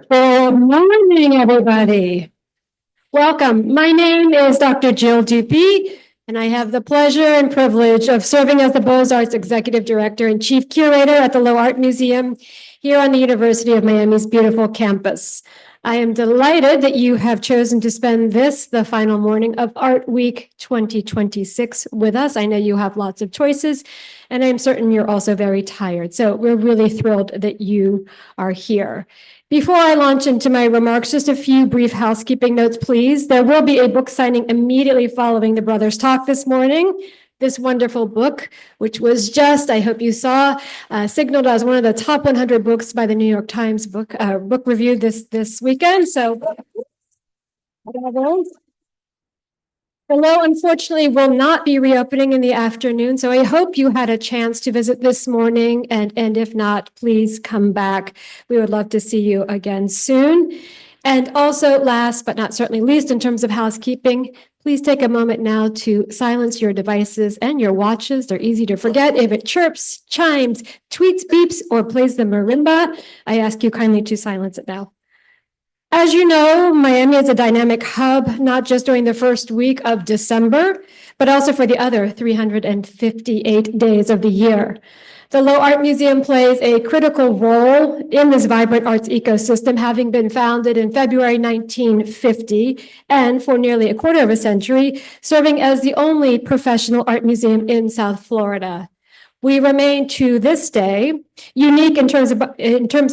Good morning, everybody. Welcome. My name is Dr. Jill Dupy, and I have the pleasure and privilege of serving as the Beaux-Arts Executive Director and Chief Curator at the Lowe Art Museum here on the University of Miami's beautiful campus. I am delighted that you have chosen to spend the final morning of Art Week 2026 with us. I know you have lots of choices, and I'm certain you're also very tired. So we're really thrilled that you are here. Before I launch into my remarks, just a few brief housekeeping notes, please. There will be a book signing immediately following the brothers' talk this morning. This wonderful book, which was just, I hope you saw, signaled as one of the top 100 books by the New York Times book review this weekend. So, the Lowe, unfortunately, will not be reopening in the afternoon. So I hope you had a chance to visit this morning. And if not, please come back. We would love to see you again soon. And also, last but not certainly least, in terms of housekeeping, please take a moment now to silence your devices and your watches. They're easy to forget. If it chirps, chimes, tweets, beeps, or plays the marimba, I ask you kindly to silence it now. As you know, Miami is a dynamic hub, not just during the first week of December, but also for the other 358 days of the year. The Lowe Art Museum plays a critical role in this vibrant arts ecosystem, having been founded in February 1950, and for nearly a quarter of a century, serving as the only professional art museum in South Florida. We remain to this day unique in terms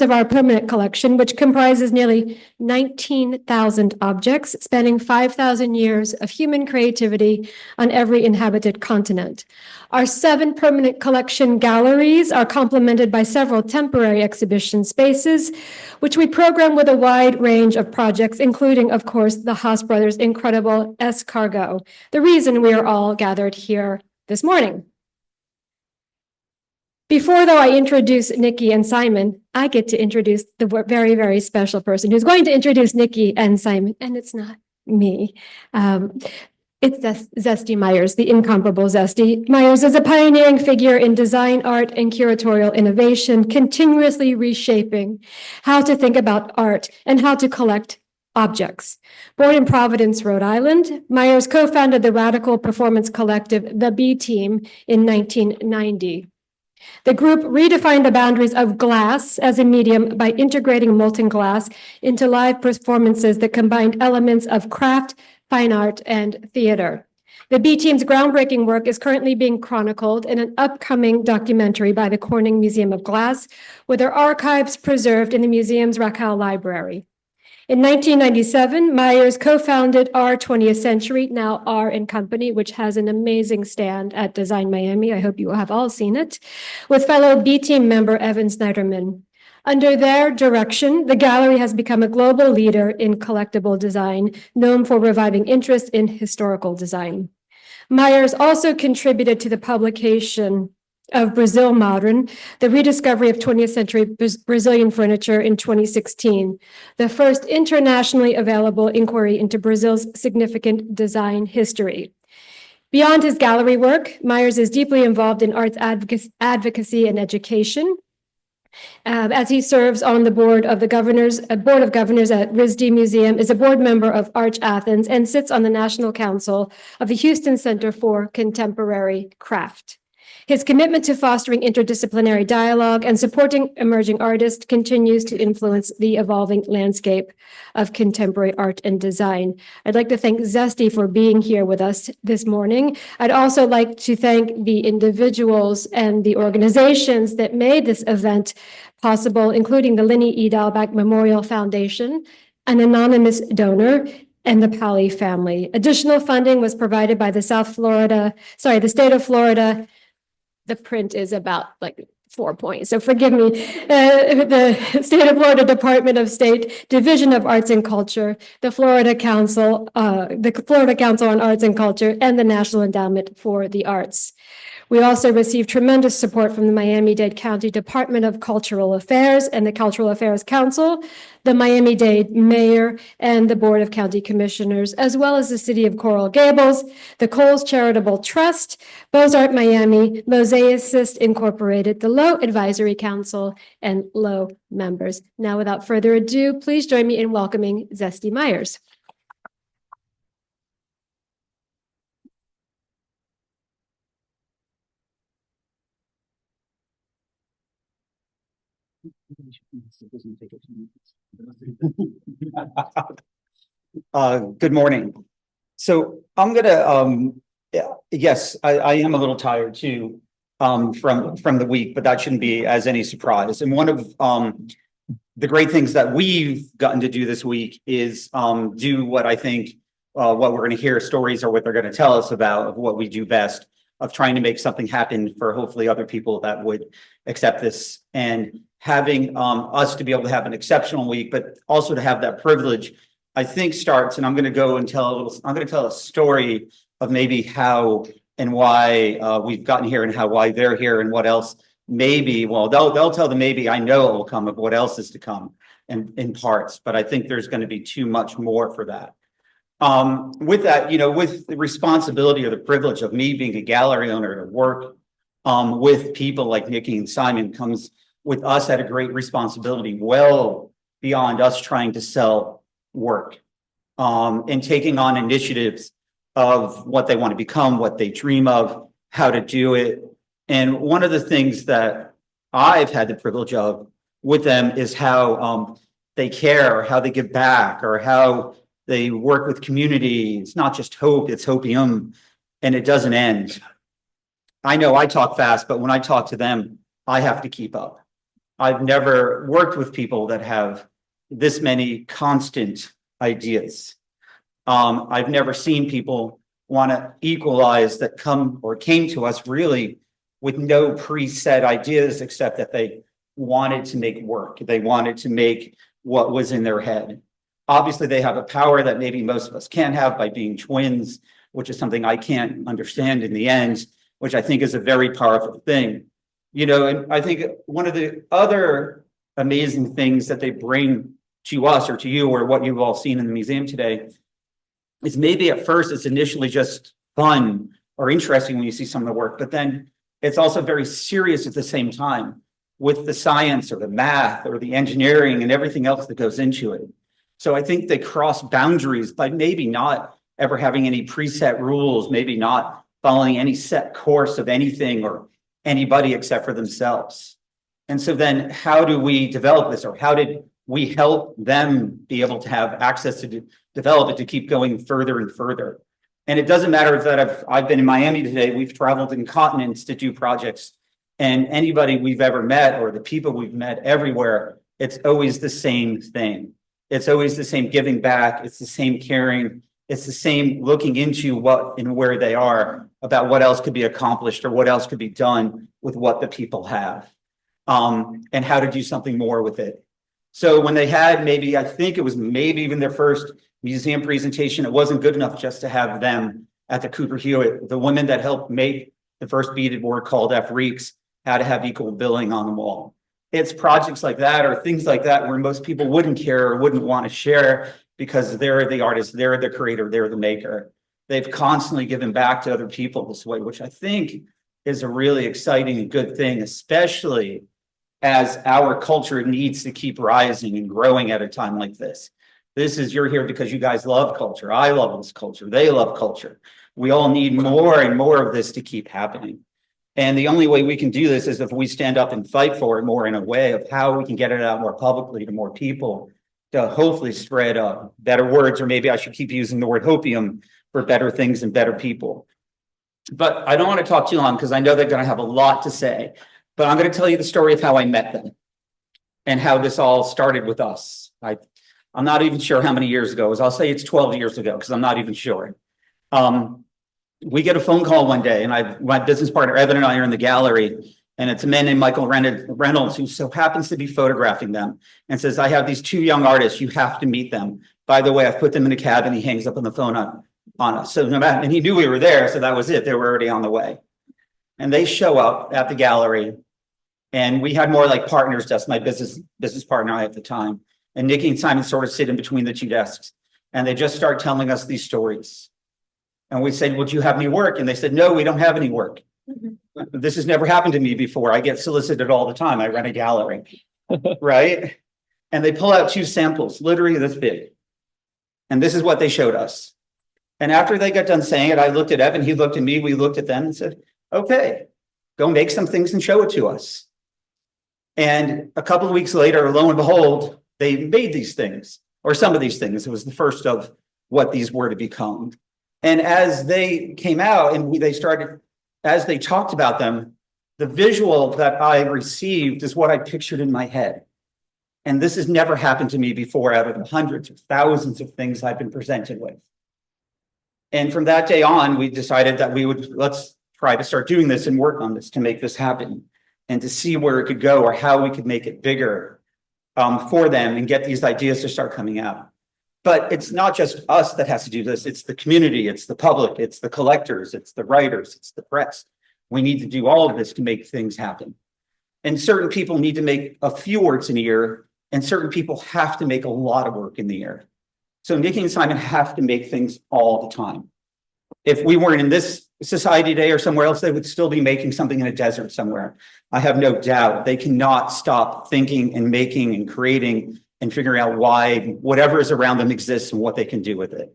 of our permanent collection, which comprises nearly 19,000 objects spanning 5,000 years of human creativity on every inhabited continent. Our 7 permanent collection galleries are complemented by several temporary exhibition spaces, which we program with a wide range of projects, including, of course, the Haas brothers' incredible escargot, the reason we are all gathered here this morning. Before, though, I introduce Nikki and Simon, I get to introduce the very, very special person who's going to introduce Nikki and Simon, and it's not me. It's Zesty Myers, the incomparable Zesty. Myers is a pioneering figure in design, art, and curatorial innovation, continuously reshaping how to think about art and how to collect objects. Born in Providence, Rhode Island, Myers co-founded the radical performance collective, The B Team, in 1990. The group redefined the boundaries of glass as a medium by integrating molten glass into live performances that combined elements of craft, fine art, and theater. The B Team's groundbreaking work is currently being chronicled in an upcoming documentary by the Corning Museum of Glass, with their archives preserved in the museum's Raquel Library. In 1997, Myers co-founded Our 20th Century, now R & Company, which has an amazing stand at Design Miami. I hope you have all seen it, with fellow B Team member Evan Snyderman. Under their direction, the gallery has become a global leader in collectible design, known for reviving interest in historical design. Myers also contributed to the publication of Brazil Modern, the rediscovery of 20th century Brazilian furniture in 2016, the first internationally available inquiry into Brazil's significant design history. Beyond his gallery work, Myers is deeply involved in arts advocacy and education, as he serves on the board of governors at RISD Museum, is a board member of Arch Athens, and sits on the National Council of the Houston Center for Contemporary Craft. His commitment to fostering interdisciplinary dialogue and supporting emerging artists continues to influence the evolving landscape of contemporary art and design. I'd like to thank Zesty for being here with us this morning. I'd also like to thank the individuals and the organizations that made this event possible, including the Linnie E. Dalbach Memorial Foundation, an anonymous donor, and the Pally family. Additional funding was provided by the state of Florida. The print is about 4 points, so forgive me. The State of Florida Department of State, Division of Arts and Culture, the Florida Council on Arts and Culture, and the National Endowment for the Arts. We also received tremendous support from the Miami-Dade County Department of Cultural Affairs and the Cultural Affairs Council, the Miami-Dade Mayor, and the Board of County Commissioners, as well as the City of Coral Gables, the Coles Charitable Trust, Beaux-Art Miami, Mosaicist Incorporated, the Lowe Advisory Council, and Lowe members. Now, without further ado, please join me in welcoming Zesty Myers. Good morning. So I'm gonna yes, I am a little tired too from the week, but that shouldn't be as any surprise. And one of the great things that we've gotten to do this week is do what I think what we're going to hear stories or what they're going to tell us about of what we do best, of trying to make something happen for hopefully other people that would accept this, and having us to be able to have an exceptional week, but also to have that privilege, I think starts, and I'm going to go and I'm going to tell a story of maybe how and why we've gotten here and why they're here and what else maybe, well, they'll tell the maybe I know it will come of what else is to come and in parts, but I think there's going to be too much more for that. With that, you know, with the responsibility or the privilege of me being a gallery owner to work with people like Nikki and Simon comes with us at a great responsibility, well beyond us trying to sell work and taking on initiatives of what they want to become, what they dream of, how to do it. And one of the things that I've had the privilege of with them is how they care, or how they give back, or how they work with community. It's not just hope, it's hopium, and it doesn't end. I know I talk fast, but when I talk to them, I have to keep up. I've never worked with people that have this many constant ideas. I've never seen people want to equalize that came to us really with no preset ideas, except that they wanted to make work. They wanted to make what was in their head. Obviously, they have a power that maybe most of us can't have by being twins, which is something I can't understand in the end, which I think is a very powerful thing. You know, and I think one of the other amazing things that they bring to us or to you, or what you've all seen in the museum today, is maybe at first it's initially just fun or interesting when you see some of the work, but then it's also very serious at the same time with the science or the math or the engineering and everything else that goes into it. So I think they cross boundaries by maybe not ever having any preset rules, maybe not following any set course of anything or anybody except for themselves. And so then how do we develop this, or how did we help them be able to have access to develop it, to keep going further and further? And it doesn't matter that I've been in Miami today, we've traveled in continents to do projects, and anybody we've ever met or the people we've met everywhere, it's always the same thing. It's always the same giving back. It's the same caring. It's the same looking into what and where they are about what else could be accomplished or what else could be done with what the people have, and how to do something more with it. So when they had I think it was maybe even their first museum presentation, it wasn't good enough just to have them at the Cooper Hewitt. The women that helped make the first beaded board called F. Reeks had to have equal billing on the wall. It's projects like that or things like that where most people wouldn't care or wouldn't want to share because they're the artist, they're the creator, they're the maker. They've constantly given back to other people this way, which I think is a really exciting and good thing, especially as our culture needs to keep rising and growing at a time like this. You're here because you guys love culture. I love this culture. They love culture. We all need more and more of this to keep happening. And the only way we can do this is if we stand up and fight for it more in a way of how we can get it out more publicly to more people, to hopefully spread better words, or maybe I should keep using the word hopium for better things and better people. But I don't want to talk too long because I know they're going to have a lot to say. But I'm going to tell you the story of how I met them and how this all started with us. I'm not even sure how many years ago it was. I'll say it's 12 years ago because I'm not even sure. We get a phone call one day, and my business partner, Evan, and I are in the gallery, and it's a man named Michael Reynolds who so happens to be photographing them and says, I have these two young artists. You have to meet them. By the way, I've put them in a cab, and he hangs up on the phone on us. So no matter, and he knew we were there, so that was it. They were already on the way. And they show up at the gallery, and we had more like partners desks, my business partner and I at the time. And Nikki and Simon sort of sit in between the two desks, and they just start telling us these stories. And we said, well, do you have any work? And they said, no, we don't have any work. This has never happened to me before. I get solicited all the time. I run a gallery, right? And they pull out 2 samples, literally this big. And this is what they showed us. And after they got done saying it, I looked at Evan, he looked at me, we looked at them and said, okay, go make some things and show it to us. And a couple of weeks later, lo and behold, they made these things, or some of these things. It was the first of what these were to become. And as they came out and they started, as they talked about them, the visual that I received is what I pictured in my head. And this has never happened to me before out of the hundreds or thousands of things I've been presented with. And from that day on, we decided that let's try to start doing this and work on this to make this happen and to see where it could go or how we could make it bigger for them and get these ideas to start coming out. But it's not just us that has to do this. It's the community, it's the public, it's the collectors, it's the writers, it's the press. We need to do all of this to make things happen. And certain people need to make a few works in a year, and certain people have to make a lot of work in the year. So Nikki and Simon have to make things all the time. If we weren't in this society today or somewhere else, they would still be making something in a desert somewhere. I have no doubt they cannot stop thinking and making and creating and figuring out why whatever is around them exists and what they can do with it.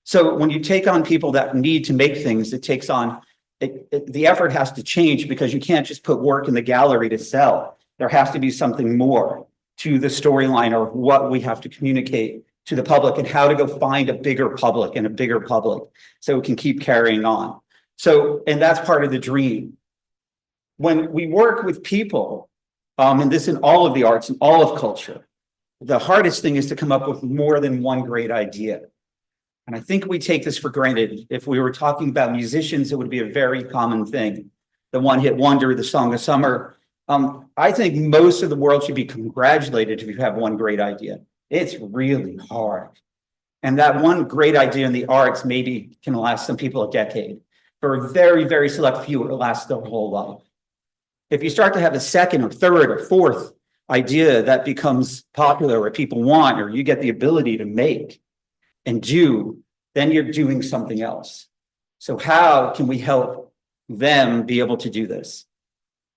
So when you take on people that need to make things, it takes on, the effort has to change, because you can't just put work in the gallery to sell. There has to be something more to the storyline or what we have to communicate to the public and how to go find a bigger public and a bigger public so it can keep carrying on. So, and that's part of the dream. When we work with people, and this in all of the arts and all of culture, the hardest thing is to come up with more than one great idea. And I think we take this for granted. If we were talking about musicians, it would be a very common thing. The one-hit wonder, the song of summer. I think most of the world should be congratulated if you have one great idea. It's really hard. And that one great idea in the arts maybe can last some people a decade. For a very, very select few, it'll last their whole life. If you start to have a second or third or fourth idea that becomes popular or people want, or you get the ability to make and do, then you're doing something else. So how can we help them be able to do this?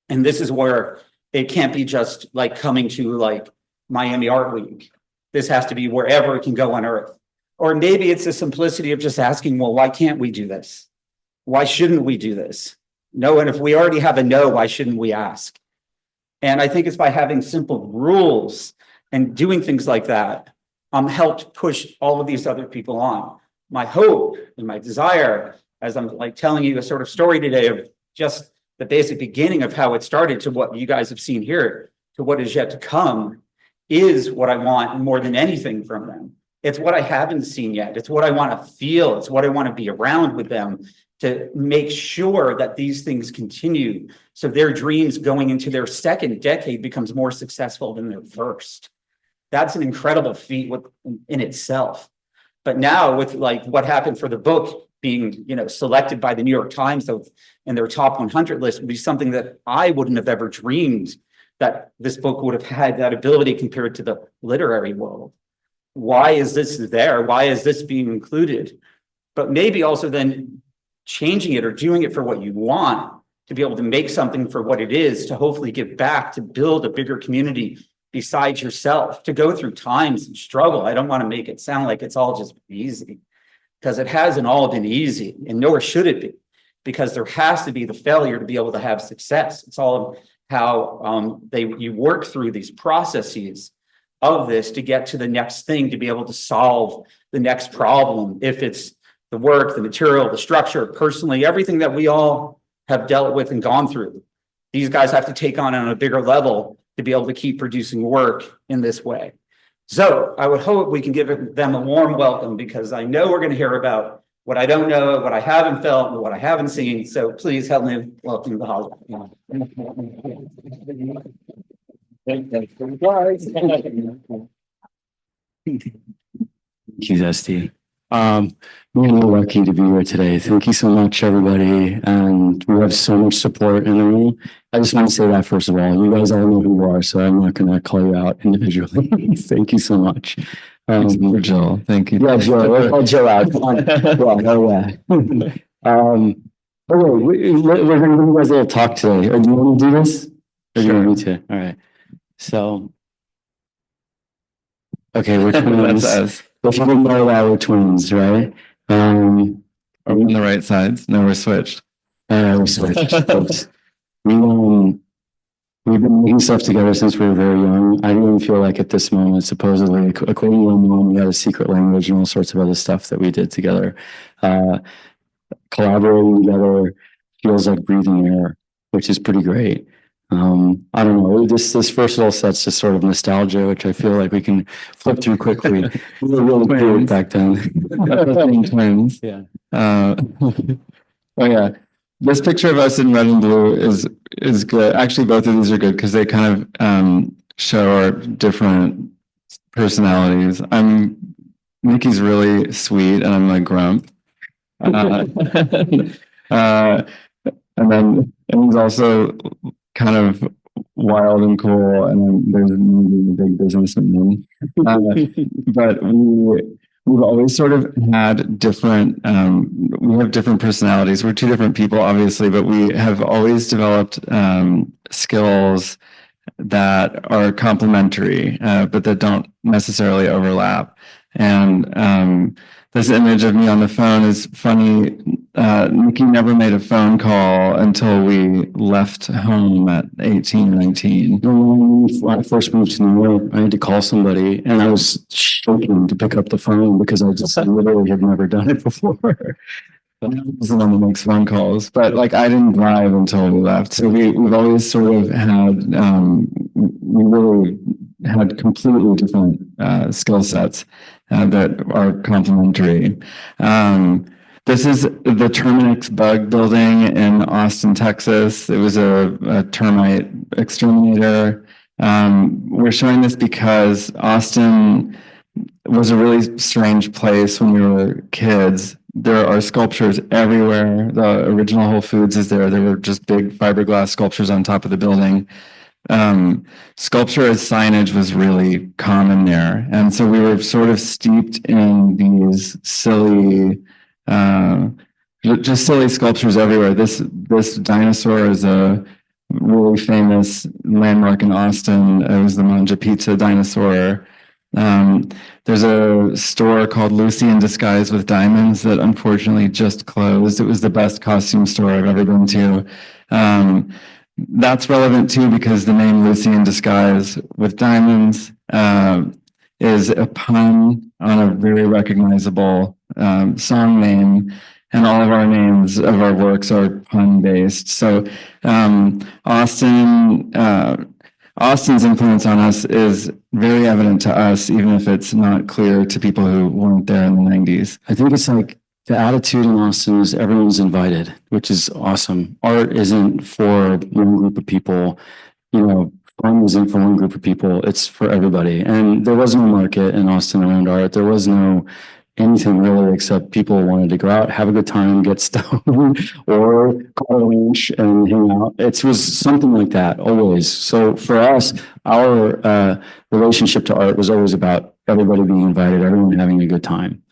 And this is where it can't be just like coming to like Miami Art Week. This has to be wherever it can go on earth. Or maybe it's the simplicity of just asking, well, why can't we do this? Why shouldn't we do this? No, and if we already have a no, why shouldn't we ask? And I think it's by having simple rules and doing things like that helped push all of these other people on. My hope and my desire, as I'm like telling you a sort of story today of just the basic beginning of how it started to what you guys have seen here, to what is yet to come, is what I want more than anything from them. It's what I haven't seen yet. It's what I want to feel. It's what I want to be around with them to make sure that these things continue. So their dreams going into their second decade becomes more successful than their first. That's an incredible feat in itself. But now with like what happened for the book being, selected by the New York Times in their top 100 list would be something that I wouldn't have ever dreamed that this book would have had that ability compared to the literary world. Why is this there? Why is this being included? But maybe also then changing it or doing it for what you want, to be able to make something for what it is, to hopefully give back, to build a bigger community besides yourself, to go through times and struggle. I don't want to make it sound like it's all just easy, because it hasn't all been easy, and nor should it be, because there has to be the failure to be able to have success. It's all how you work through these processes of this to get to the next thing, to be able to solve the next problem. If it's the work, the material, the structure, personally, everything that we all have dealt with and gone through, these guys have to take on a bigger level to be able to keep producing work in this way. So I would hope we can give them a warm welcome, because I know we're going to hear about what I don't know, what I haven't felt, and what I haven't seen. So please help me welcome the Haas. Thank you, Zesty. We're lucky to be here today. Thank you so much, everybody. And we have so much support in the room. I just want to say that first of all, you guys all know who you are, so I'm not going to call you out individually. Thank you so much. Jill, thank you. Yeah, Joe. Let's call Joe out. Come on. Well, no way. Okay, we're going to give you guys a little talk today. Do you want to do this? Or do you want me to? All right. So, okay, we're twins. That's us. If you didn't know that, we're twins, right? Are we on the right sides? No, we're switched. We switched. Oops. We've been making stuff together since we were very young. I didn't even feel like at this moment, supposedly, according to my mom, we had a secret language and all sorts of other stuff that we did together. Collaborating together feels like breathing air, which is pretty great. I don't know. This first little set's just sort of nostalgia, which I feel like we can flip through quickly. We were really cool back then. Twins. Yeah. Oh yeah. This picture of us in red and blue is good. Actually, both of these are good because they kind of show our different personalities. Nikki's really sweet and I'm like grump. And then he's also kind of wild and cool, and then there's me, the big businessman. But we've always sort of had different, we have different personalities. We're two different people, obviously, but we have always developed skills that are complementary, but that don't necessarily overlap. And this image of me on the phone is funny. Nikki never made a phone call until we left home at 18, 19. When I first moved to New York, I had to call somebody and I was shaking to pick up the phone because I just literally had never done it before. But I was the one that makes phone calls, but like I didn't drive until we left. So we've always sort of had, we really had completely different skill sets that are complementary. This is the Terminix bug building in Austin, Texas. It was a termite exterminator. We're showing this because Austin was a really strange place when we were kids. There are sculptures everywhere. The original Whole Foods is there. There were just big fiberglass sculptures on top of the building. Sculpture as signage was really common there. And so we were sort of steeped in these silly, just silly sculptures everywhere. This dinosaur is a really famous landmark in Austin. It was the Manja Pizza dinosaur. There's a store called Lucy in Disguise with Diamonds that unfortunately just closed. It was the best costume store I've ever been to. That's relevant too because the name Lucy in Disguise with Diamonds is a pun on a very recognizable song name, and all of our names of our works are pun based. So Austin's influence on us is very evident to us, even if it's not clear to people who weren't there in the 90s. I think it's like the attitude in Austin is everyone's invited, which is awesome. Art isn't for one group of people, fun isn't for one group of people, it's for everybody. And there was no market in Austin around art. There was no anything really except people wanted to go out, have a good time, get stoned, or call a ranch and hang out. It was something like that always. So for us, our relationship to art was always about everybody being invited, everyone having a good time,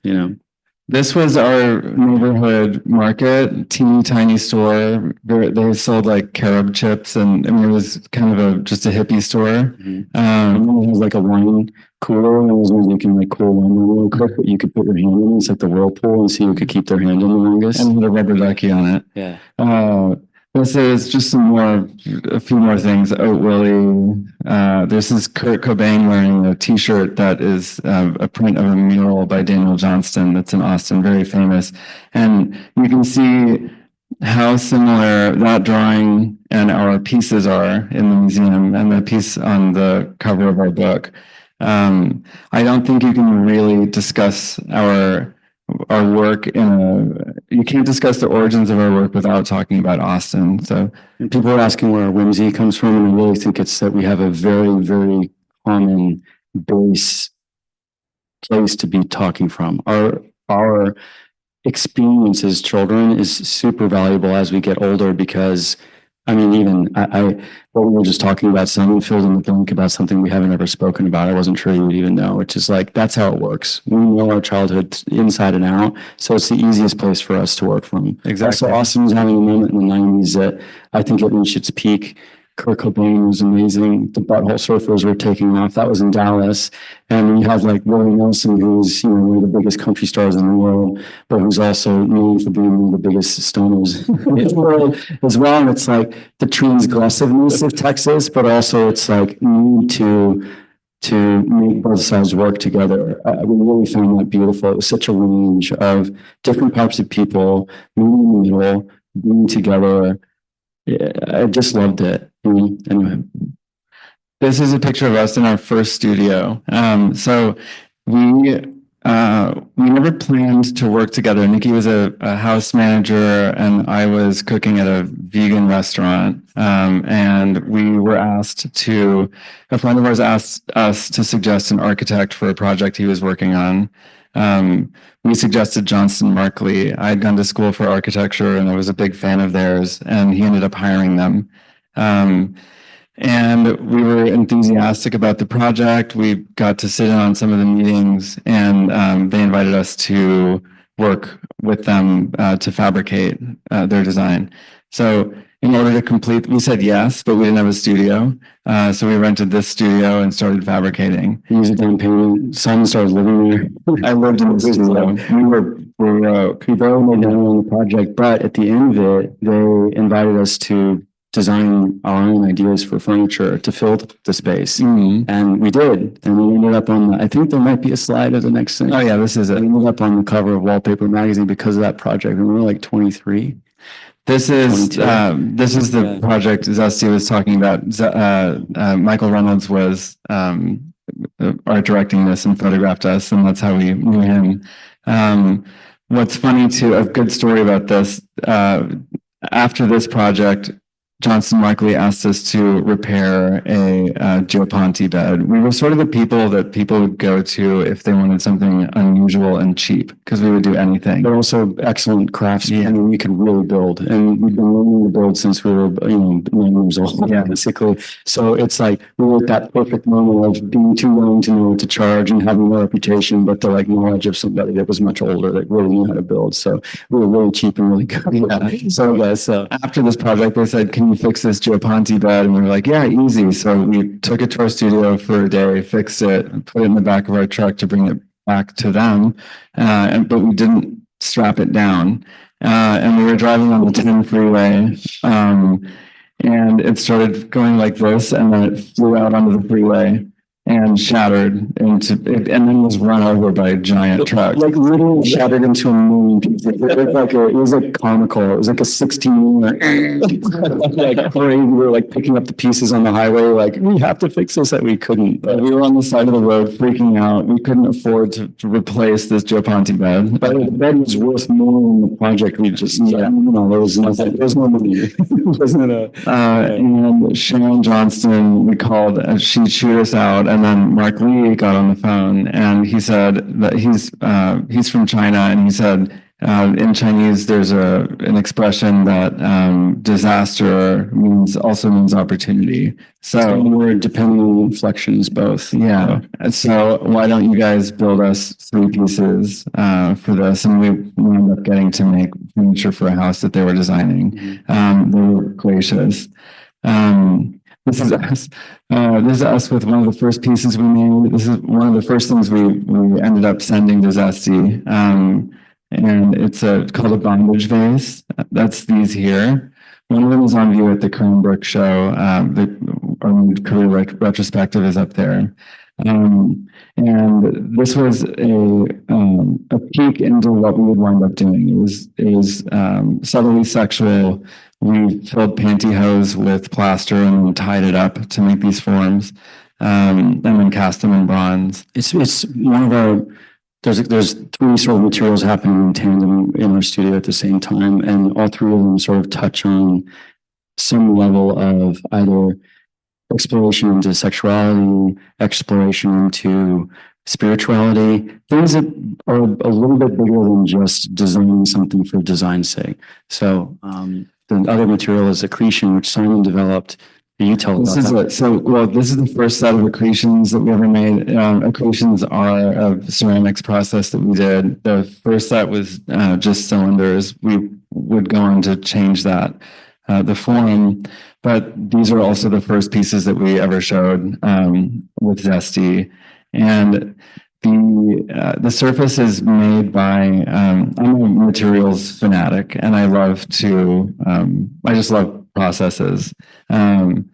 This was our neighborhood market, teeny tiny store. They sold like carob chips, and I mean, it was kind of just a hippie store. And then it was like a wine cooler, and it was where you can like cool wine real quick, but you could put your hand in it. It's like the whirlpool, and so you could keep their hand in the longest. And with a rubber ducky on it. Yeah. This is just a few more things. Oat Willie. This is Kurt Cobain wearing a T-shirt that is a print of a mural by Daniel Johnston that's in Austin, very famous. And you can see how similar that drawing and our pieces are in the museum, and the piece on the cover of our book. I don't think you can really discuss our work you can't discuss the origins of our work without talking about Austin. So people are asking where our whimsy comes from, and I really think it's that we have a very, very common base place to be talking from. Our our experience as children is super valuable as we get older, because I mean, even what we were just talking about, someone filled in the blank about something we haven't ever spoken about. I wasn't sure you would even know, which is like, that's how it works. We know our childhood inside and out. So it's the easiest place for us to work from. Exactly. So Austin was having a moment in the 90s that I think it reached its peak. Kurt Cobain was amazing. The Butthole Surfers were taking off. That was in Dallas. And we had like Willie Nelson, who's, you know, one of the biggest country stars in the world, but who's also known for being one of the biggest stoners in the world as well. And it's like the transgressiveness of Texas, but also it's like need to make both sides work together. We really found that beautiful. It was such a range of different types of people meeting in the middle, being together. Yeah, I just loved it. Anyway, This is a picture of us in our first studio. So we never planned to work together. Nikki was a house manager and I was cooking at a vegan restaurant. And we were a friend of ours asked us to suggest an architect for a project he was working on. We suggested Johnston Markley. I had gone to school for architecture and I was a big fan of theirs, and he ended up hiring them. And we were enthusiastic about the project. We got to sit in on some of the meetings, and they invited us to work with them to fabricate their design. So in order to complete, we said yes, but we didn't have a studio. So we rented this studio and started fabricating. music down payment. Simon started living there. I lived in the studio. We barely made down on the project, but at the end of it, they invited us to design our own ideas for furniture to fill the space. Mhm. And we did. And we ended up on I think there might be a slide of the next thing. Oh yeah, this is it. We ended up on the cover of Wallpaper magazine because of that project. And we were like 23. This is the Yeah. project Zesty was talking about. Michael Reynolds was art directing this and photographed us, and that's how we knew him. What's funny too, a good story about this, after this project, Johnston Markley asked us to repair a Geoponti bed. We were sort of the people that people would go to if they wanted something unusual and cheap, because we would do anything. They're also excellent craftsmen. Yeah. I mean, we could really build, and we've been learning to build since we were, 9 years old, Yeah. basically. So it's like we were at that perfect moment of being too young to know what to charge and having no reputation, but the like knowledge of somebody that was much older that really knew how to build. So we were really cheap and really good. Yeah. So After this project, they said, "Can you fix this Geoponti bed?" And we were like, "Yeah, easy." So we took it to our studio for a day, fixed it, and put it in the back of our truck to bring it back to them. But we didn't strap it down. And we were driving on the 10 freeway. And it started going like this, and then it flew out onto the freeway and shattered into it, and then was run over by a giant truck. like literally shattered into a million pieces. It was like comical. It was like a 16 like crazy. We were like picking up the pieces on the highway, like we have to fix this, that we couldn't. But we were on the side of the road freaking out. We couldn't afford to replace this Geoponti bed. But the bed was worth more than the project. We just, there was nothing. There was no money. It wasn't And Sharon Johnston, we called, and she chewed us out. And then Mark Lee got on the phone, and he said that he's from China, and he said in Chinese there's an expression that disaster also means opportunity. So we're depending on inflections both. yeah. So why don't you guys build us 3 pieces for this? And we wound up getting to make furniture for a house that they were designing. They were gracious. This is us. This is us with one of the first pieces we made. This is one of the first things we ended up sending to Zesty. And it's called a bondage vase. That's these here. One of them is on view at the Cranbrook show. Our career retrospective is up there. And this was a peek into what we would wind up doing. It was subtly sexual. We filled pantyhose with plaster and then tied it up to make these forms, and then cast them in bronze. It's one of our, there's 3 sort of materials happening in tandem in our studio at the same time, and all 3 of them sort of touch on some level of either exploration into sexuality, exploration into spirituality, things that are a little bit bigger than just designing something for design's sake. So the other material is accretion, which Simon developed. You tell This about is that. this is the first set of accretions that we ever made. Accretions are a ceramics process that we did. The first set was just cylinders. We would go on to change that, the form, but these are also the first pieces that we ever showed with Zesty. And the surface is made by, I'm a materials fanatic, and I love to, I just love processes. And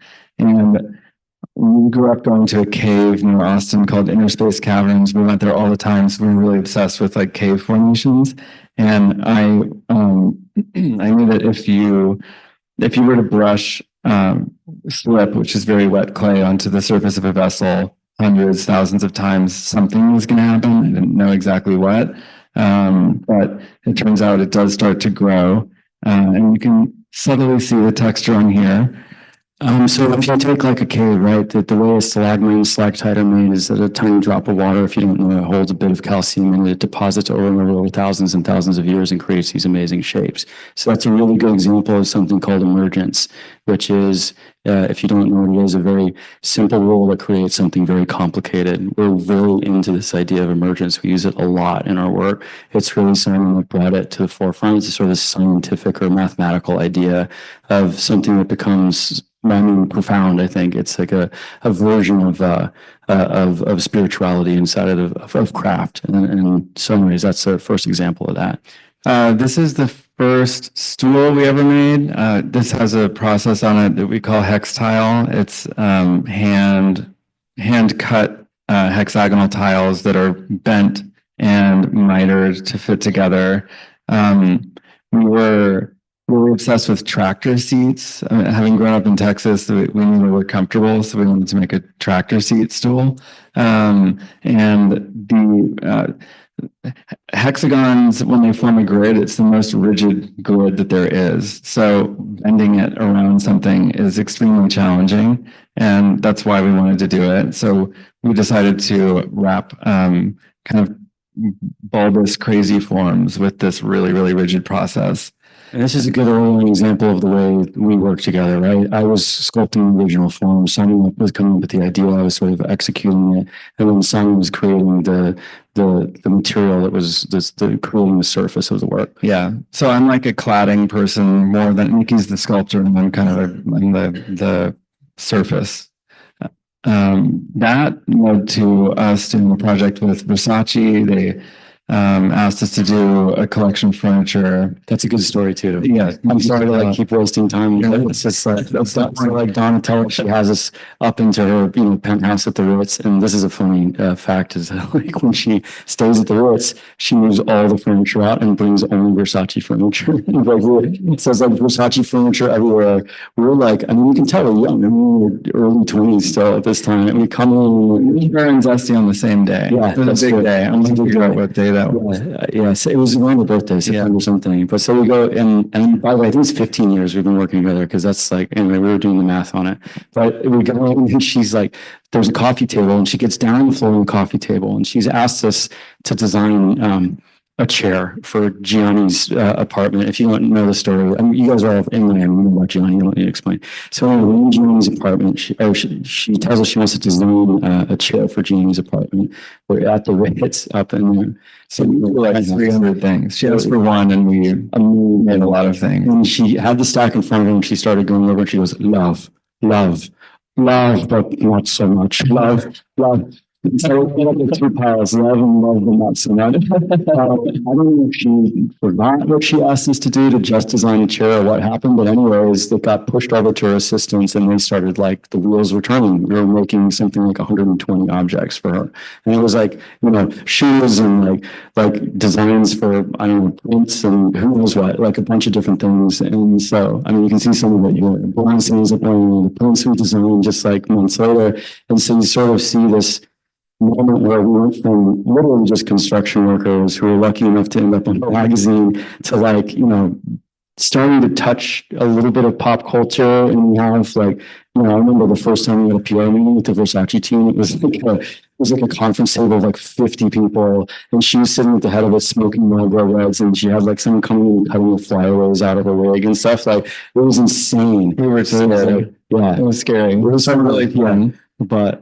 we grew up going to a cave near Austin called Inner Space Caverns. We went there all the time, so we were really obsessed with like cave formations. And I knew that if you were to brush slip, which is very wet clay, onto the surface of a vessel hundreds, thousands of times, something was going to happen. I didn't know exactly what, but it turns out it does start to grow, and you can subtly see the texture on here. So if you take like a cave, right, the way a stalagmite and stalactite are made is that a tiny drop of water, if you don't know, it holds a bit of calcium and it deposits over and over thousands and thousands of years and creates these amazing shapes. So that's a really good example of something called emergence, which is, if you don't know what it is, a very simple rule that creates something very complicated. We're very into this idea of emergence. We use it a lot in our work. It's really something that brought it to the forefront. It's sort of a scientific or mathematical idea of something that becomes, I mean, profound. I think it's like a version of spirituality inside of craft. And in some ways, that's the first example of that. This is the first stool we ever made. This has a process on it that we call hex tile. It's hand cut hexagonal tiles that are bent and mitered to fit together. We were obsessed with tractor seats. Having grown up in Texas, we knew we were comfortable, so we wanted to make a tractor seat stool. And the hexagons, when they form a grid, it's the most rigid grid that there is. So bending it around something is extremely challenging, and that's why we wanted to do it. So we decided to wrap kind of bulbous, crazy forms with this really, really rigid process. And this is a good early example of the way we work together, right? I was sculpting the original form. Simon was coming up with the idea. I was sort of executing it. And then Simon was creating the material that was creating the surface of the work. Yeah. So I'm like a cladding person more than Nikki's the sculptor, and I'm kind of I'm the surface. That led to us doing a project with Versace. They asked us to do a collection of furniture. That's a good story too. Yeah, I'm sorry to like keep wasting time. It's just like that's not like Donatella. She has us up into her penthouse at the Ritz, and this is a funny fact: is that like when she stays at the Ritz, she moves all the furniture out and brings only Versace furniture. Like so it's like Versace furniture everywhere. We're like, I mean, you can tell we're young. I mean, we're early 20s still at this time, and we come in. We're in Zesty on the same day. Yeah, it was a big day. I'm going to figure out what day that. Yes, it was around the birthday, September something. But so we go and by the way, I think it's 15 years we've been working together, because that's like, anyway, we were doing the math on it. But we go and she's like, there's a coffee table, and she gets down on the floor on the coffee table, and she's asked us to design a chair for Gianni's apartment. If you don't know the story, I mean, you guys are all in Miami, you know about Gianni, you don't need to explain. So anyway, in Gianni's apartment, she tells us she wants to design a chair for Gianni's apartment. We're at the Ritz up in there. So we do like 300 things. She asked for one, and we made a lot of things. And she had the stack in front of her, and she started going over, and she goes, love, love, love, but not so much. Love, love. So we had the two piles, love and love, but not so much. I don't know if she forgot what she asked us to do to just design a chair or what happened, but anyways, it got pushed over to her assistants, and they started like, the wheels were turning. We were making something like 120 objects for her. And it was like, shoes and like designs for, I don't know, prints and who knows what, like a bunch of different things. And so, I mean, you can see some of it here. Bronson ends up wearing the prints we designed just like months later. And so you sort of see this moment where we went from literally just construction workers who were lucky enough to end up on a magazine to like, starting to touch a little bit of pop culture, and we have like, I remember the first time we had a PR meeting with the Versace team. It was like a conference table of like 50 people, and she was sitting at the head of it smoking Marlboro Reds, and she had like someone coming in and cutting the flyaways out of her wig and stuff. Like it was insane. We were scared. Yeah, It was scary. It was really fun. but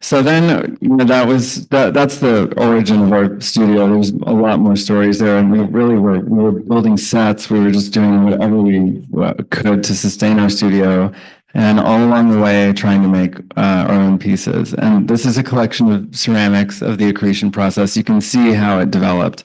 So then, that's the origin of our studio. There's a lot more stories there, and we were building sets. We were just doing whatever we could to sustain our studio, and all along the way, trying to make our own pieces. And this is a collection of ceramics of the accretion process. You can see how it developed.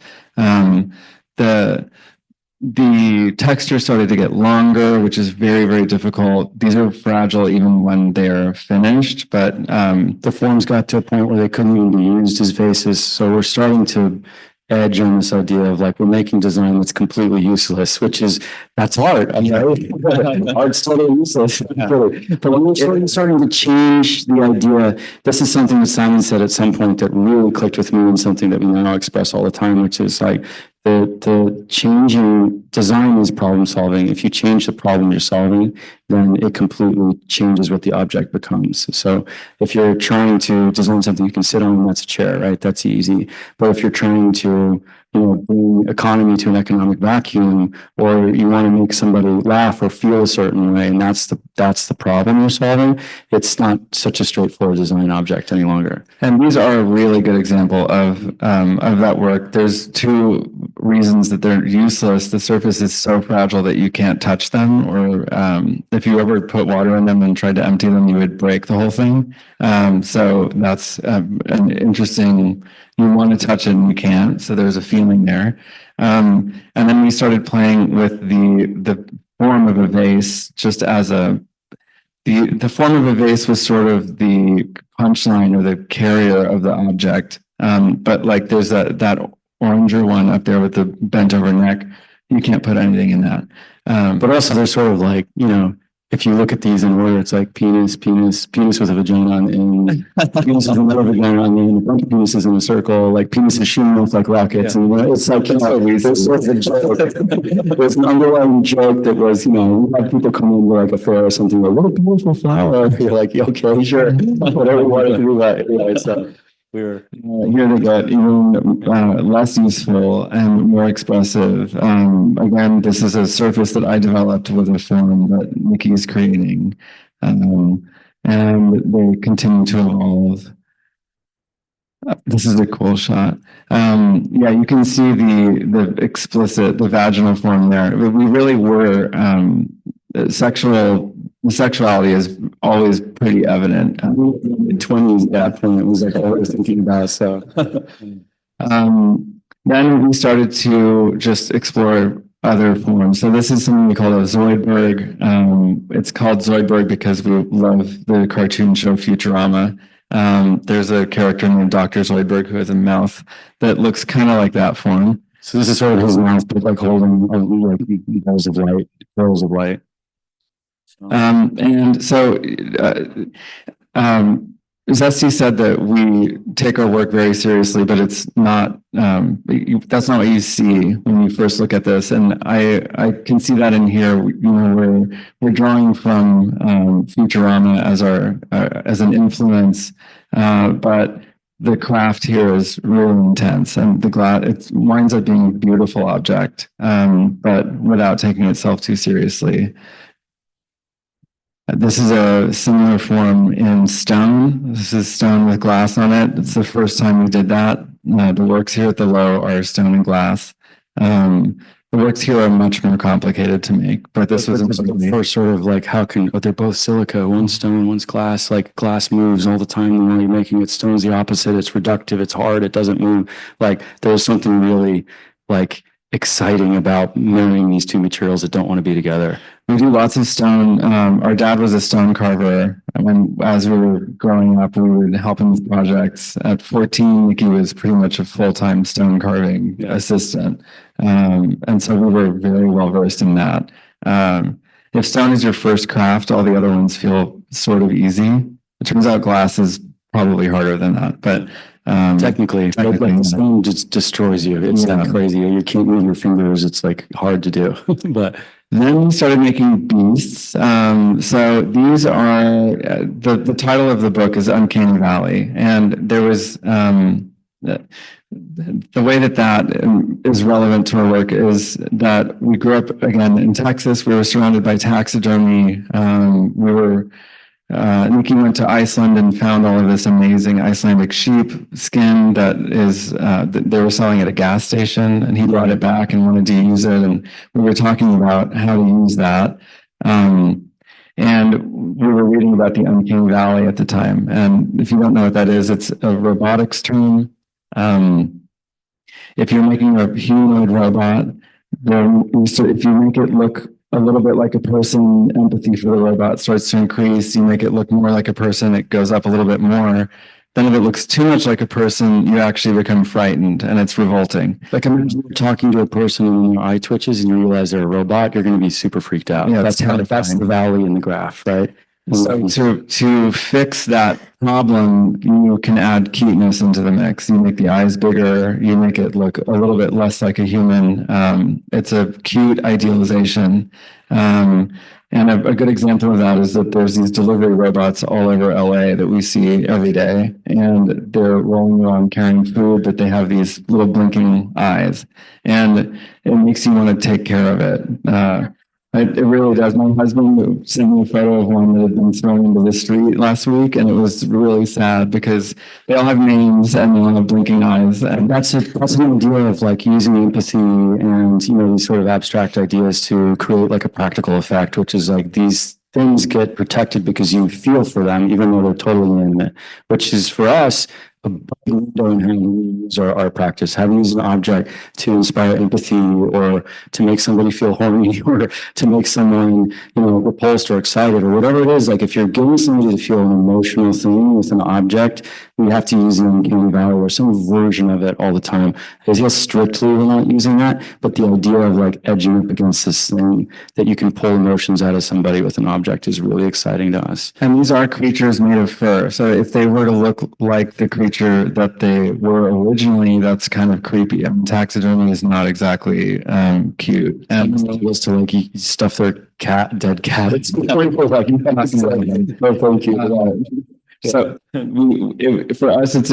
The texture started to get longer, which is very, very difficult. These are fragile even when they're finished, but the forms got to a point where they couldn't even be used as vases. So we're starting to edge on this idea of like, we're making design that's completely useless, that's art. I mean, art's totally useless. But when we're starting to change the idea, this is something that Simon said at some point that really clicked with me, and something that we now express all the time, which is like, the changing design is problem solving. If you change the problem you're solving, then it completely changes what the object becomes. So if you're trying to design something you can sit on, that's a chair, right? That's easy. But if you're trying to, bring economy to an economic vacuum, or you want to make somebody laugh or feel a certain way, and that's the problem you're solving, it's not such a straightforward design object any longer. And these are a really good example of that work. There's two reasons that they're useless. The surface is so fragile that you can't touch them, or if you ever put water in them and tried to empty them, you would break the whole thing. So that's an interesting. You want to touch it and you can't. So there's a feeling there. And then we started playing with the form of a vase, just as the form of a vase was sort of the punchline or the carrier of the object. But like there's that oranger one up there with the bent over neck. You can't put anything in that. But also there's sort of like, if you look at these in order, it's like penis with a vagina on the end, penis with another vagina on the end, a bunch of penises in a circle, like penises shooting off like rockets. And it's like, there's sort of a joke. There's an underlying joke that was, we have people come in to like a fair or something, like, what a beautiful flower. You're like, okay, sure, whatever you want to do that. Anyway, so here they get even less useful and more expressive. Again, this is a surface that I developed with a form that Nikki is creating, and they continue to evolve. This is a cool shot. Yeah, you can see the vaginal form there. We really were sexuality is always pretty evident. 20s, that point was like all I was thinking about. So then we started to just explore other forms. So this is something we call a Zoidberg. It's called Zoidberg because we love the cartoon show Futurama. There's a character named Dr. Zoidberg who has a mouth that looks kind of like that form. So this is sort of his mouth, but like holding like balls of light. And so Zesty said that we take our work very seriously, but it's not, that's not what you see when you first look at this. And I can see that in here. We're drawing from Futurama as an influence, but the craft here is really intense, and it winds up being a beautiful object, but without taking itself too seriously. This is a similar form in stone. This is stone with glass on it. It's the first time we did that. The works here at the Lowe are stone and glass. The works here are much more complicated to make, but this was the first sort of like, they're both silica, one's stone, one's glass. Like glass moves all the time when you're making it. Stone's the opposite. It's reductive. It's hard. It doesn't move. Like there's something really like exciting about marrying these two materials that don't want to be together. We do lots of stone. Our dad was a stone carver. As we were growing up, we would help him with projects. At 14, Nikki was pretty much a full-time stone carving assistant. And so we were very well versed in that. If stone is your first craft, all the other ones feel sort of easy. It turns out glass is probably harder than that, but Technically, like technically, the yeah. sound just destroys you. It's like Yeah. crazy. You can't move your fingers. It's like hard to do. But Then we started making beasts. So these are the title of the book is Uncanny Valley, and there was the way that is relevant to our work is that we grew up again in Texas. We were surrounded by taxidermy. Nikki went to Iceland and found all of this amazing Icelandic sheep skin that they were selling at a gas station, and he brought it back and wanted to use it. And we were talking about how to use that. And we were reading about the Uncanny Valley at the time. And if you don't know what that is, it's a robotics term. If you're making a humanoid robot, then if you make it look a little bit like a person, empathy for the robot starts to increase. You make it look more like a person, it goes up a little bit more. Then if it looks too much like a person, you actually become frightened, and it's revolting. like imagine you're talking to a person and your eye twitches and you realize they're a robot, you're going to be super freaked out. Yeah, that's the valley in the graph, right? So to fix that problem, you can add cuteness into the mix. You make the eyes bigger. You make it look a little bit less like a human. It's a cute idealization. And a good example of that is that there's these delivery robots all over LA that we see every day, and they're rolling around carrying food, but they have these little blinking eyes, and it makes you want to take care of it. It really does. My husband sent me a photo of one that had been thrown into the street last week, and it was really sad because they all have names and they all have blinking eyes. And that's an idea of like using empathy and, you know, these sort of abstract ideas to create like a practical effect, which is like these things get protected because you feel for them, even though they're totally inanimate, which is for us a window in how we use our practice, how we use an object to inspire empathy or to make somebody feel horny or to make someone, you know, repulsed or excited or whatever it is. Like if you're getting somebody to feel an emotional thing with an object, we have to use the Uncanny Valley or some version of it all the time. Because yes, strictly we're not using that, but the idea of like edging up against this thing that you can pull emotions out of somebody with an object is really exciting to us. And these are creatures made of fur. So if they were to look like the creature that they were originally, that's kind of creepy. I mean, taxidermy is not exactly cute. And it was to like stuff their dead cat. It's like, thank you. So for us, it's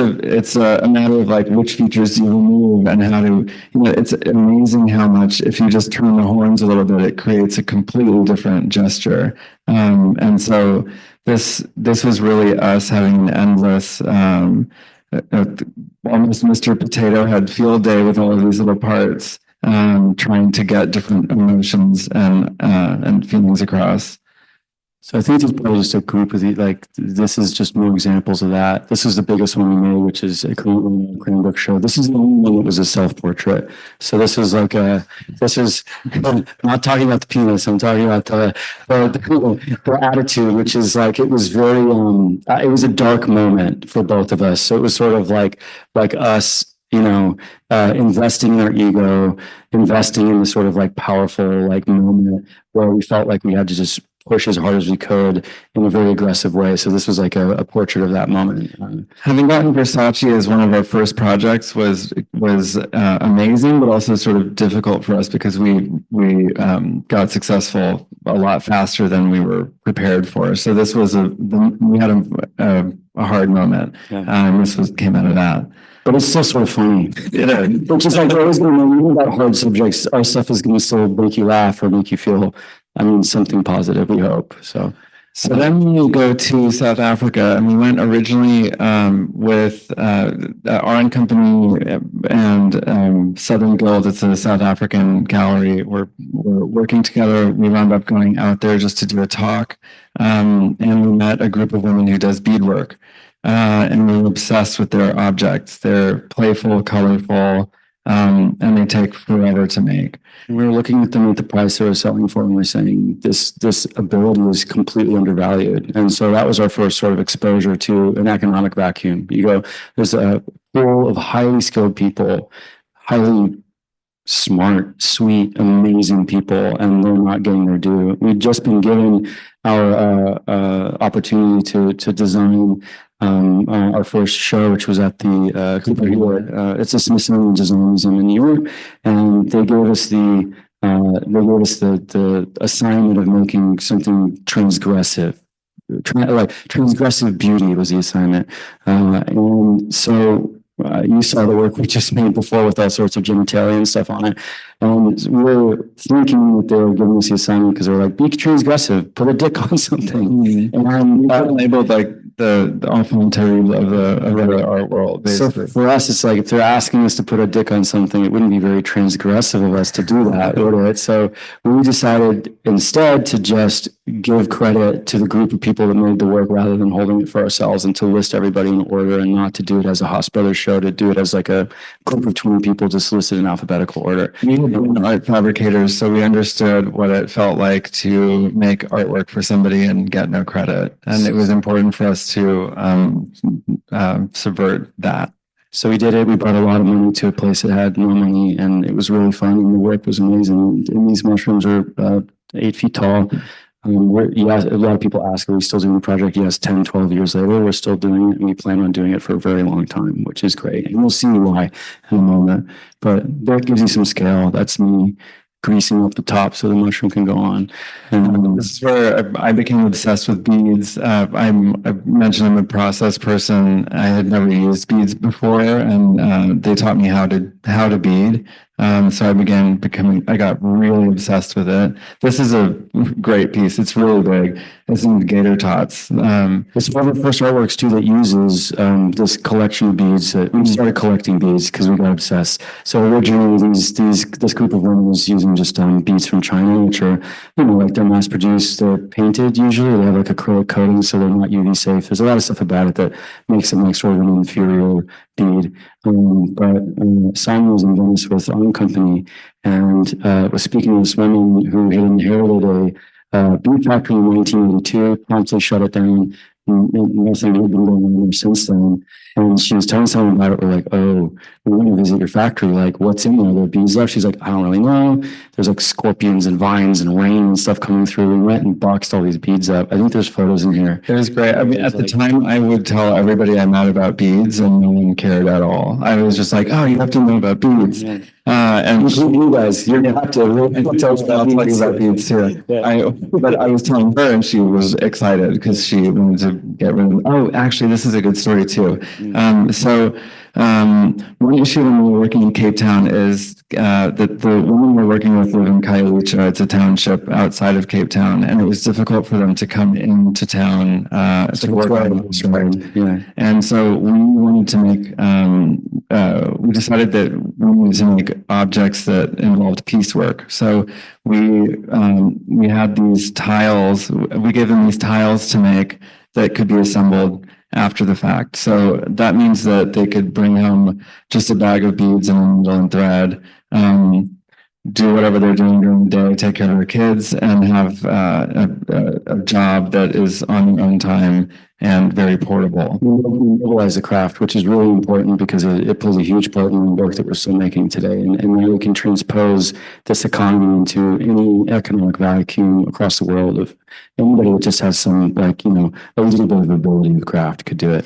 a matter of like which features do you remove and how to, you know, it's amazing how much if you just turn the horns a little bit, it creates a completely different gesture. And so this was really us having an endless, almost Mr. Potato Head field day with all of these little parts, trying to get different emotions and feelings across. So I think there's probably just a group of like, this is just more examples of that. This is the biggest one we made, which is a Cranbrook show. This is the only one that was a self-portrait. So this is like this is I'm not talking about the penis. I'm talking about the attitude, which is like, it was very, it was a dark moment for both of us. So it was sort of like us, you know, investing in our ego, investing in the sort of like powerful like moment where we felt like we had to just push as hard as we could in a very aggressive way. So this was like a portrait of that moment. Having gotten Versace as one of our first projects was amazing, but also sort of difficult for us because we got successful a lot faster than we were prepared for. So this was we had a hard moment. Yeah. This came out of that. But it's still sort of funny. Which is like, we're always going to know, even about hard subjects, our stuff is going to still make you laugh or make you feel, I mean, something positive, we hope. So then we go to South Africa, and we went originally with our company and Southern Guild. It's a South African gallery. We're working together. We wound up going out there just to do a talk, and we met a group of women who does beadwork. And we were obsessed with their objects. They're playful, colorful, and they take forever to make. We were looking at them at the price they were selling for, and we're saying this ability is completely undervalued. And so that was our first sort of exposure to an economic vacuum. You go, there's a pool of highly skilled people, highly smart, sweet, amazing people, and they're not getting their due. We've just been given our opportunity to design our first show, which was at the Cooper Hewitt. It's a Smithsonian Design Museum in New York, and they gave us the assignment of making something transgressive. Transgressive beauty was the assignment, and so you saw the work we just made before with all sorts of genitalia and stuff on it. And we were thinking that they were giving us the assignment because they were like, be transgressive, put a dick on something. And That labeled like the enfant terrible of the art world, basically. So for us, it's like if they're asking us to put a dick on something, it wouldn't be very transgressive of us to do that, would it? So we decided instead to just give credit to the group of people that made the work rather than holding it for ourselves, and to list everybody in order and not to do it as a Haas Brothers show, to do it as like a group of 20 people just listed in alphabetical order. We had been art fabricators, so we understood what it felt like to make artwork for somebody and get no credit. And it was important for us to subvert that. So we did it. We brought a lot of money to a place that had no money, and it was really fun. And the work was amazing. And these mushrooms are 8 feet tall. A lot of people ask, are we still doing the project? Yes, 10, 12 years later, we're still doing it, and we plan on doing it for a very long time, which is great. And we'll see why in a moment. But that gives you some scale. That's me greasing up the top so the mushroom can go on. And this is where I became obsessed with beads. I mentioned I'm a process person. I had never used beads before, and they taught me how to bead. So I got really obsessed with it. This is a great piece. It's really big. It's in Gator Tots. It's one of the first artworks too that uses this collection of beads. We started collecting beads because we got obsessed. So originally this group of women was using just beads from China, which are, like they're mass produced, they're painted usually, they have like acrylic coating, so they're not UV safe. There's a lot of stuff about it that makes it like sort of an inferior bead. But Simon was in Venice with our own company and was speaking to this woman who had inherited a bead factory in 1982, promptly shut it down. Nothing had been going on there since then. And she was telling someone about it. We're like, oh, we want to visit your factory. Like, what's in there? Are there bees left? She's like, I don't really know. There's like scorpions and vines and rain and stuff coming through. We went and boxed all these beads up. I think there's photos in here. It was great. I mean, at the time, I would tell everybody I met about beads, and no one cared at all. I was just like, oh, you have to know about beads. And You guys, you have to really tell us I'll tell you about beads too. But I was telling her, and she was excited because she wanted to get rid of them. Oh, actually, this is a good story too. One issue when we were working in Cape Town is that the women we're working with live in Khayelitsha. It's a township outside of Cape Town, and it was difficult for them to come into town to work on the project. Yeah. And so we wanted to make, we decided that we wanted to make objects that involved piecework. So we had these tiles, we gave them these tiles to make that could be assembled after the fact. So that means that they could bring home just a bag of beads and a needle and thread, do whatever they're doing during the day, take care of their kids, and have a job that is on their own time and very portable. We mobilize the craft, which is really important because it plays a huge part in the work that we're still making today. And now we can transpose this economy into any economic vacuum across the world of anybody that just has some, a little bit of ability with craft could do it.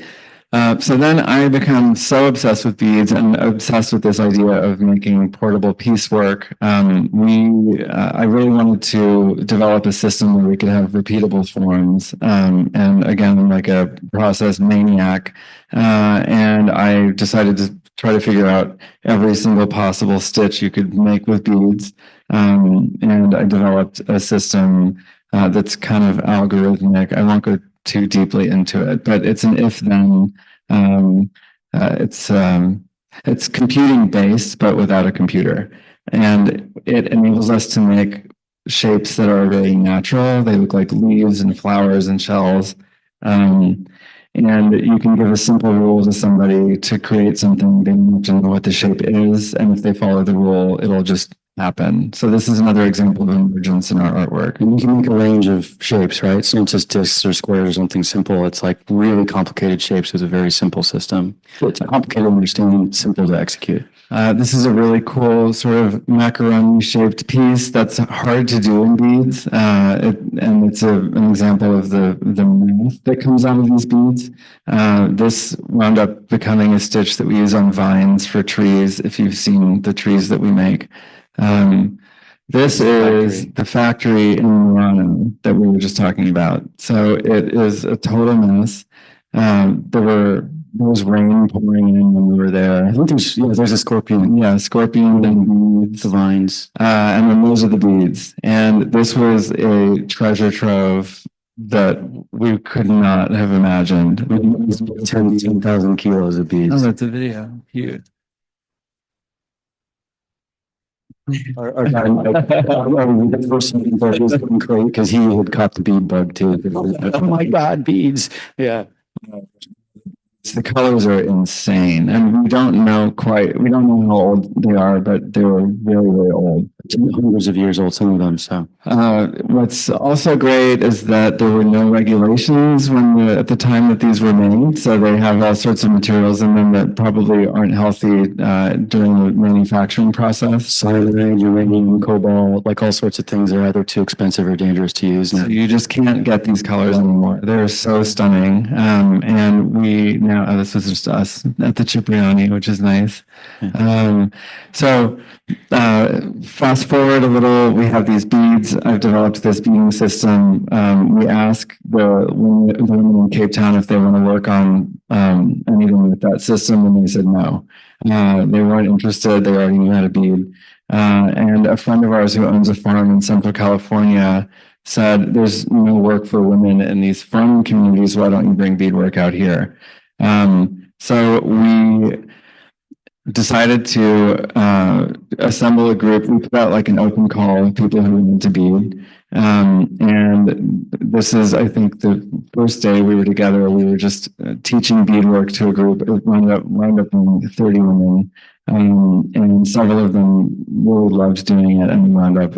So then I become so obsessed with beads and obsessed with this idea of making portable piecework. I really wanted to develop a system where we could have repeatable forms. And again, I'm like a process maniac. And I decided to try to figure out every single possible stitch you could make with beads. And I developed a system that's kind of algorithmic. I won't go too deeply into it, but it's an if-then. It's computing based, but without a computer, and it enables us to make shapes that are very natural. They look like leaves and flowers and shells. And you can give a simple rule to somebody to create something. They don't have to know what the shape is, and if they follow the rule, it'll just happen. So this is another example of emergence in our artwork. And you can make a range of shapes, right? It's not just discs or squares or something simple. It's like really complicated shapes with a very simple system. It's complicated to understand, simple to execute. This is a really cool sort of macaroni shaped piece that's hard to do in beads. and it's an example of the math that comes out of these beads. This wound up becoming a stitch that we use on vines for trees, if you've seen the trees that we make. This is the factory in Murano that we were just talking about. So it is a total mess. There was rain pouring in when we were there. I think there's a scorpion. Yeah, scorpion and beads. The vines. And then those are the beads. And this was a treasure trove that we could not have imagined. 10,000 kilos of beads. Oh, that's a video. Huge. Our guy, the first thing thought was great because he had caught the bead bug too. Oh my God, beads. Yeah. The colors are insane, and we don't know how old they are, but they were very, very old. Hundreds of years old, some of them. So what's also great is that there were no regulations at the time that these were made. So they have all sorts of materials in them that probably aren't healthy during the manufacturing process. Cyanide, uranium, cobalt, like all sorts of things are either too expensive or dangerous to use. So you just can't get these colors anymore. They're so stunning. And we now, this was just us at the Cipriani, which is nice. So fast forward a little, we have these beads. I've developed this beading system. We ask the women in Cape Town if they want to work on anything with that system, and they said no. They weren't interested. They already knew how to bead. And a friend of ours who owns a farm in Central California said, "There's no work for women in these farming communities. Why don't you bring beadwork out here?" So we decided to assemble a group. We put out like an open call of people who wanted to bead. And this is, I think, the first day we were together. We were just teaching beadwork to a group. It wound up being 30 women. And several of them really loved doing it, and we wound up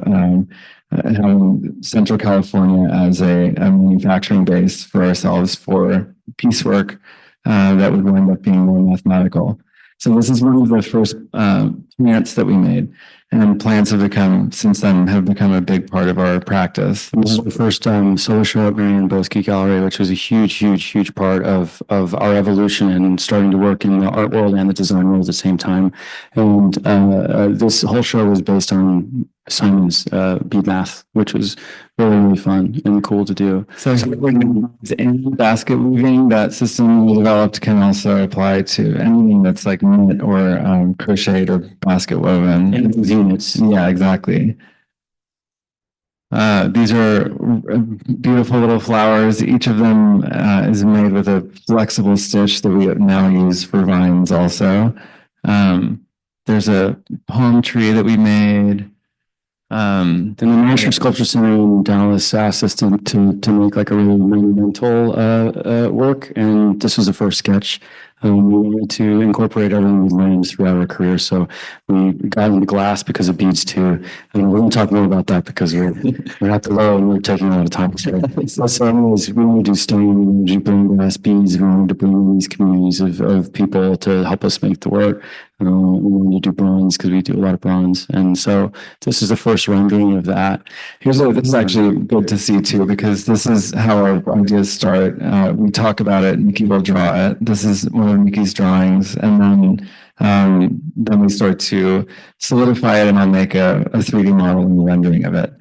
having Central California as a manufacturing base for ourselves for piecework that would wind up being more mathematical. So this is one of the first plants that we made, and plants have become a big part of our practice. This is the first solo show at Marion Boski Gallery, which was a huge part of our evolution and starting to work in the art world and the design world at the same time. And this whole show was based on Simon's bead math, which was really fun and cool to do. So in basket weaving, that system we developed can also apply to anything that's like knit or crocheted or basket woven. And with units. Yeah, exactly. These are beautiful little flowers. Each of them is made with a flexible stitch that we now use for vines also. There's a palm tree that we made. Then the National Sculpture Center in Dallas asked us to make like a really monumental work, and this was the first sketch. We wanted to incorporate everything we learned throughout our career, so we got into glass because of beads too. And we're going to talk more about that because we're at the Lowe and we're taking a lot of time. So anyways, we want to do stone, we want to do bring glass beads, we want to bring in these communities of people to help us make the work. We want to do bronze because we do a lot of bronze, and so this is the first rendering of that. This is actually good to see too, because this is how our ideas start. We talk about it, Nikki will draw it. This is one of Nikki's drawings, and then we start to solidify it, and I'll make a 3D model and rendering of it.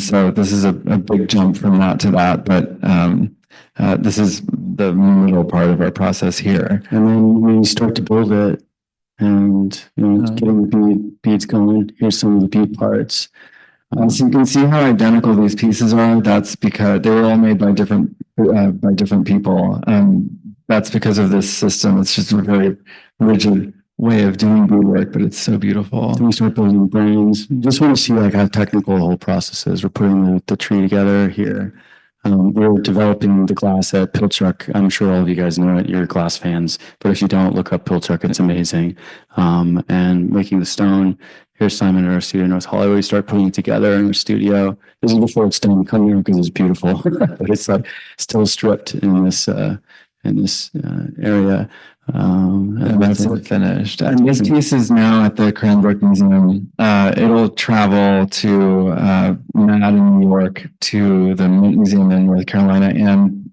So this is a big jump from that to that, but this is the middle part of our process here. And then we start to build it, and getting the beads going. Here's some of the bead parts. So you can see how identical these pieces are. That's because they were all made by different people. That's because of this system. It's just a very rigid way of doing beadwork, but it's so beautiful. Then we start building brains. Just want to see like how technical the whole process is. We're putting the tree together here. We're developing the glass at Pilchuck. I'm sure all of you guys know it. You're glass fans, but if you don't, look up Pilchuck. It's amazing. And making the stone. Here's Simon at our studio in North Hollywood. We start putting it together in our studio. This is before it's done. Come here because it's beautiful, but it's like still stripped in this in this area. And that's it finished. And this piece is now at the Cranbrook Museum. It'll travel to Mad in New York, to the Mint Museum in North Carolina, and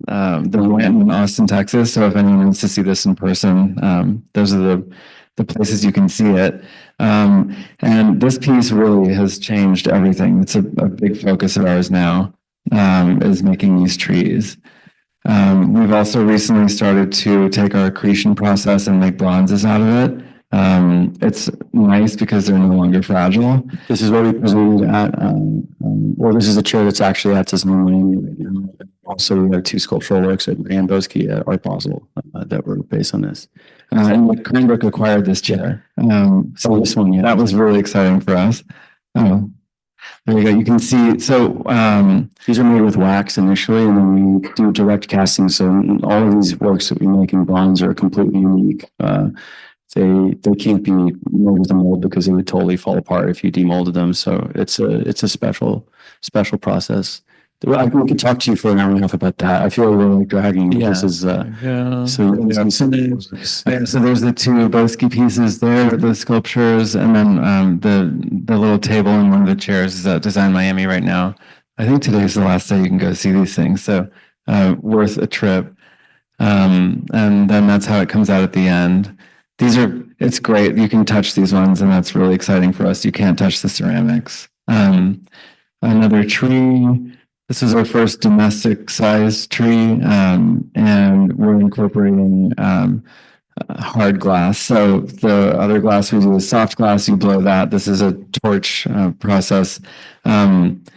the Land in Austin, Texas. So if anyone wants to see this in person, those are the places you can see it. And this piece really has changed everything. It's a big focus of ours now, is making these trees. We've also recently started to take our accretion process and make bronzes out of it. It's nice because they're no longer fragile. This is what we presented at, well, this is a chair that's actually at Design Miami right now. Also, we have 2 sculptural works at Ramboski at Art Basel that were based on this. And Cranbrook acquired this chair. So this one, yeah. That was really exciting for us. There you go. You can see. So these are made with wax initially, and then we do direct casting. So all of these works that we make in bronze are completely unique. They can't be made with a mold because they would totally fall apart if you demolded them. So it's a special process. I could talk to you for an hour and a half about that. I feel we're like dragging. Yeah. This is So there's the 2 Boski pieces there, the sculptures, and then the little table in one of the chairs is at Design Miami right now. I think today's the last day you can go see these things, so worth a trip. And then that's how it comes out at the end. It's great. You can touch these ones, and that's really exciting for us. You can't touch the ceramics. Another tree. This is our first domestic size tree, and we're incorporating hard glass. So the other glass we do is soft glass. You blow that. This is a torch process. And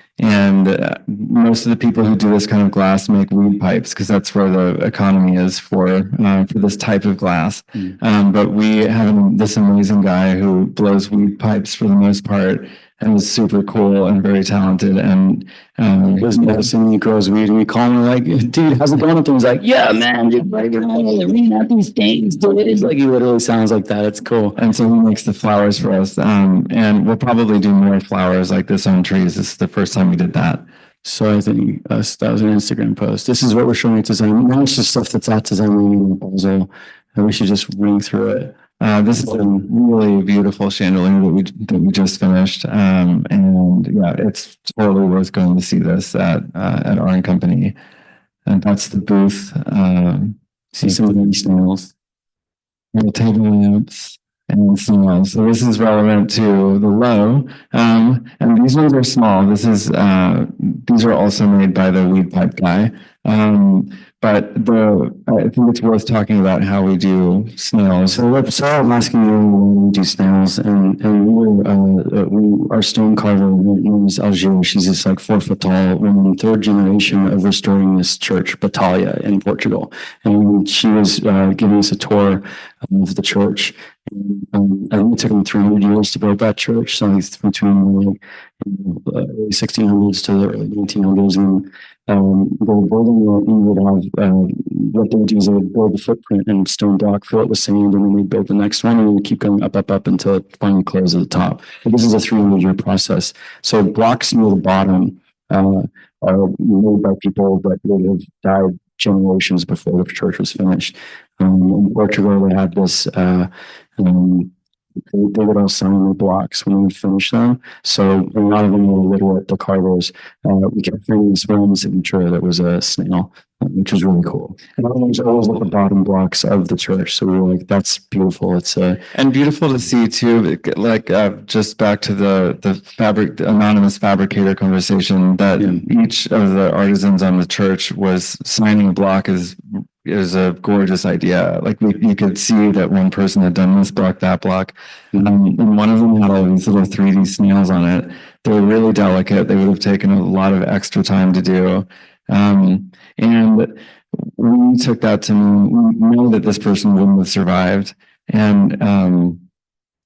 most of the people who do this kind of glass make weed pipes because that's where the economy is for this type of glass. But we have this amazing guy who blows weed pipes for the most part, and was super cool and very talented. And was noticing he grows weed, and we call him like, dude, how's it going? And he's like, yeah, man, dude, like, reading out these things, dude. It's like, he literally sounds like that. It's cool. And so he makes the flowers for us. And we'll probably do more flowers like this on trees. This is the first time we did that. So I think that was an Instagram post. This is what we're showing at Design. Now it's just stuff that's at Design Miami proposal, and we should just ring through it. This is a really beautiful chandelier that we just finished, and yeah, it's totally worth going to see this at Art and Company. And that's the booth. See some of these snails, the table lamps, and snails. So this is relevant to the Lowe, and these ones are small. These are also made by the weed pipe guy. But I think it's worth talking about how we do snails. So I'm asking you when we do snails, and our stone carver named Algier. She's this like 4-foot tall woman, 3rd generation of restoring this church, Batalha, in Portugal. And she was giving us a tour of the church. And I think it took them 300 years to build that church. So it's between the early 1600s to the early 1900s. And they were building it, and would have what they would do is they would build the footprint and stone block, fill it with sand, and then we'd build the next one, and we would keep going up until it finally closed at the top. But this is a 300-year process. So blocks near the bottom are made by people that would have died generations before the church was finished. In Portugal, they had this. They would all sign the blocks when we would finish them. So a lot of them were literate, the carvers. We kept finding this one signature that was a snail, which was really cool. And all those always at the bottom blocks of the church. So we were like, that's beautiful. It's and beautiful to see too, like just back to the anonymous fabricator conversation, that each of the artisans on the church was signing a block is a gorgeous idea. Like you could see that one person had done this block, that block, and one of them had all these little 3D snails on it. They were really delicate. They would have taken a lot of extra time to do. And we took that to mean we know that this person wouldn't have survived, and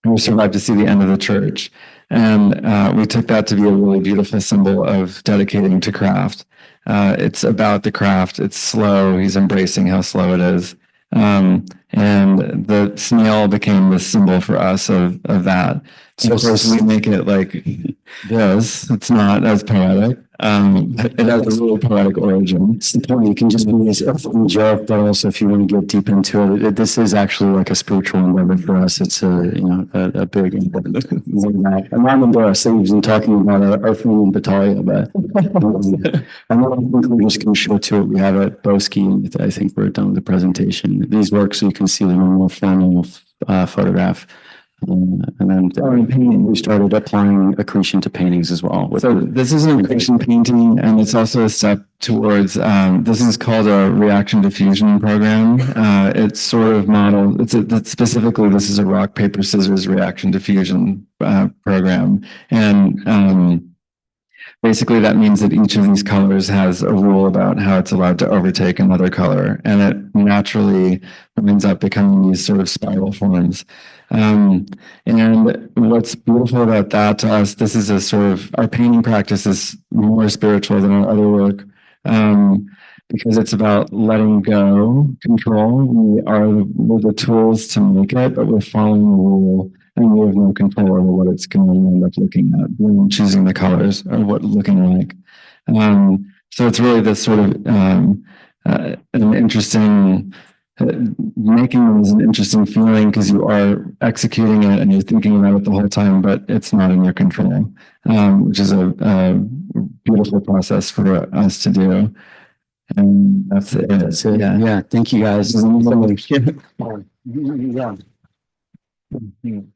we survived to see the end of the church. And we took that to be a really beautiful symbol of dedicating to craft. It's about the craft. It's slow. He's embracing how slow it is. And the snail became the symbol for us of that. So of course we make it like this. It's not as poetic. It has a really poetic origin. It's the point. You can just be as a joke, but also if you want to get deep into it, this is actually like a spiritual endeavor for us. It's a big endeavor. I'm not embarrassed that we've been talking about our friend in Battaglia, but I don't think we're just going to show to it. We have it Boski, and I think we're done with the presentation. These work so you can see them in a more formal photograph. And then painting, we started applying accretion to paintings as well. So this is an accretion painting, and it's also a step towards, this is called a reaction diffusion program. It's sort of modeled, specifically, this is a rock, paper, scissors reaction diffusion program. And basically, that means that each of these colors has a rule about how it's allowed to overtake another color, and it naturally ends up becoming these sort of spiral forms. And what's beautiful about that to us, this is a sort of, our painting practice is more spiritual than our other work, because it's about letting go, control. We're the tools to make it, but we're following the rule. And we have no control over what it's going to end up looking at, when choosing the colors or what looking like. So it's really this sort of an interesting, making them is an interesting feeling because you are executing it and you're thinking about it the whole time, but it's not in your control, which is a beautiful process for us to do. And that's it. That's it. Yeah. Thank you guys. Yeah.